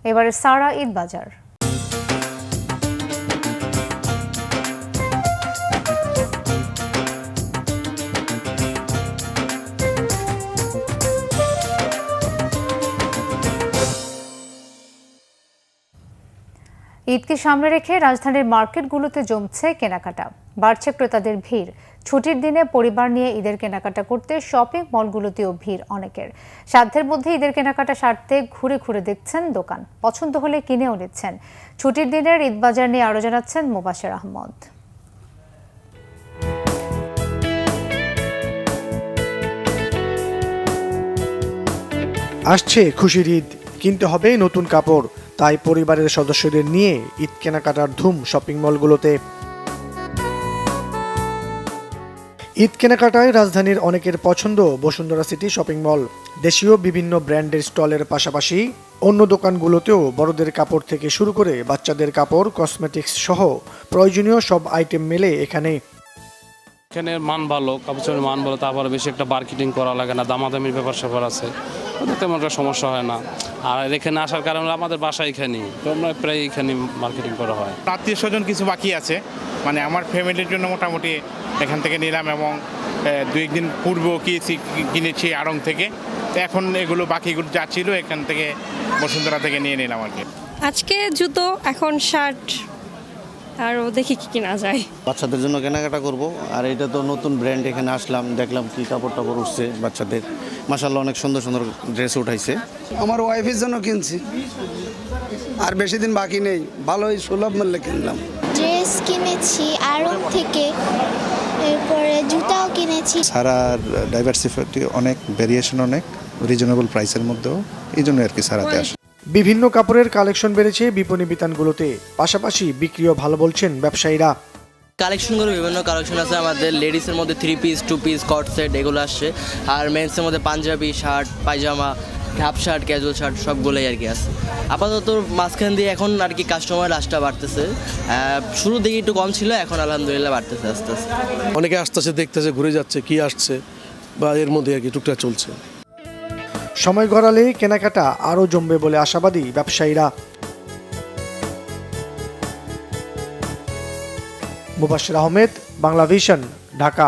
এবারে সারা ঈদ বাজার। ঈদকে সামনে রেখে রাজধানীর মার্কেটগুলোতে জমছে কেনাকাটা, বাড়ছে ক্রেতাদের ভিড়। ছুটির দিনে পরিবার নিয়ে ঈদের কেনাকাটা করতে শপিং মলগুলোতেও ভিড় অনেকের। সাধ্যের মধ্যে ঈদের কেনাকাটা সারতে ঘুরে ঘুরে দেখছেন দোকান, পছন্দ হলে কিনেও নিচ্ছেন। ছুটির দিনের ঈদ বাজার নিয়ে আরো জানাচ্ছেন মোবাশের আহমদ। আসছে খুশির ঈদ, কিনতে হবে নতুন কাপড়, তাই পরিবারের সদস্যদের নিয়ে ঈদ কেনাকাটার ধুম শপিং মলগুলোতে। ঈদ কেনাকাটায় রাজধানীর অনেকের পছন্দ বসুন্ধরা সিটি শপিং মল। দেশীয় বিভিন্ন ব্র্যান্ডের স্টলের পাশাপাশি অন্য দোকানগুলোতেও বড়দের কাপড় থেকে শুরু করে বাচ্চাদের কাপড়, কসমেটিক্স সহ প্রয়োজনীয় সব আইটেম মেলে এখানে। এখানে মান ভালো, কাপড়ের মান ভালো, তারপরে বেশি একটা মার্কেটিং করা লাগে না, দামাদামির ব্যাপার স্যাপার আছে, তেমন একটা সমস্যা হয় না। আর এখানে আসার কারণে আমাদের বাসা এখানেই, তো আমরা প্রায় এখানে মার্কেটিং করা হয়। আত্মীয় স্বজন কিছু বাকি আছে, মানে আমার ফ্যামিলির জন্য মোটামুটি এখান থেকে নিলাম, এবং 2-1 দিন পূর্বেও কিনেছি আড়ং থেকে। তো এখন এগুলো বাকিগুলো যা ছিল এখান থেকে বসুন্ধরা থেকে নিয়ে নিলাম আর কি। আজকে জুতো, এখন শার্ট, আর দেখি কি কিনা যায়। বাচ্চাদের জন্য কেনাকাটা করব, আর এটা তো নতুন ব্র্যান্ড, এখানে আসলাম দেখলাম কি কাপড় টাপড় উঠছে বাচ্চাদের, মাশাআল্লাহ অনেক সুন্দর সুন্দর ড্রেস উঠাইছে। আমার ওয়াইফের জন্য কিনছি, আর বেশি দিন বাকি নেই, ভালোই সুলভ মূল্যে কিনলাম। ড্রেস কিনেছি আড়ং থেকে, এরপরে জুতাও কিনেছি। সারার ডাইভার্সিটি অনেক, ভেরিয়েশন অনেক, রিজনেবল প্রাইসের মধ্যেও, এই জন্য আর কি সারাতে আসে। বিভিন্ন কাপড়ের কালেকশন বেড়েছে বিপণী বিতানগুলোতে, পাশাপাশি বিক্রিও ভালো বলছেন ব্যবসায়ীরা। কালেকশনগুলো বিভিন্ন কালেকশন আছে আমাদের। লেডিসের মধ্যে 3 পিস, 2 পিস, কট সেট এগুলো আসছে। আর মেন্সের মধ্যে পাঞ্জাবি, শার্ট, পায়জামা, হাফ শার্ট, ক্যাজুয়াল শার্ট সবগুলোই আর কি আছে। আপাতত মাঝখান দিয়ে এখন আর কি কাস্টমার রাশটা বাড়তেছে। শুরু দিকে একটু কম ছিল, এখন আলহামদুলিল্লাহ বাড়তেছে আস্তে আস্তে। অনেকে আসতেছে, দেখতেছে, ঘুরে যাচ্ছে, কি আসছে বা এর মধ্যে আর কি টুকটাক চলছে। সময় গড়ালে কেনাকাটা আরও জমবে বলে আশাবাদী ব্যবসায়ীরা। মোবাশের আহমেদ, বাংলা ভিশন, ঢাকা।